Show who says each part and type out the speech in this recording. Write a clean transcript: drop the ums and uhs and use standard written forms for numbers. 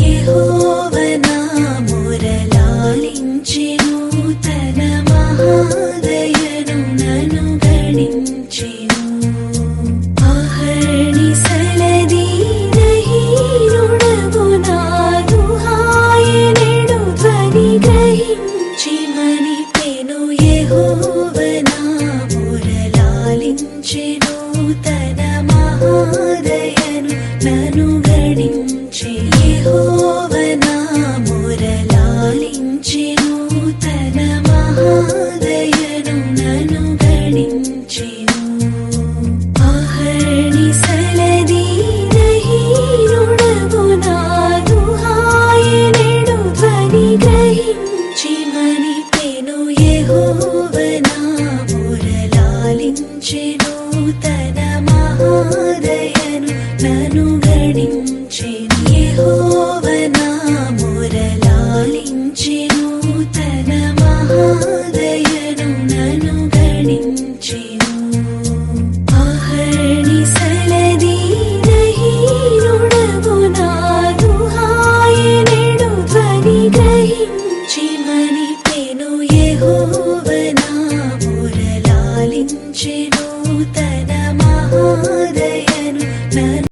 Speaker 1: యెహోవా నా మొరలాలించెను, తన మహాదయను నన్ను గణించెను. అహర్నిశలది దహీనుడగు నాదు హాయనెడు ధ్వని గ్రహించి మనిపెను. యెహోవా నా మొరలాలించెను, తన మహాదయను నన్ను గణించె. యెహోవా నా మొరలాలించెను, తన మహాదయను నన్ను గణించెను. అహర్నిశలది దహీనుడగు నాదు హాయనెడు ధ్వని గ్రహించి మనిపెను. యెహోవా నా మొరలాలించెను, తన మహాదయను నన్ను గణించెను. యెహోవా నా మొరలాలించెను, తన మహాదయను నన్ను గణించెను. అహర్నిశలది దహీనుడగు నాదు హాయనెడు ధ్వని గ్రహించి మనిపెను. యెహోవా నా మొరలాలించెను,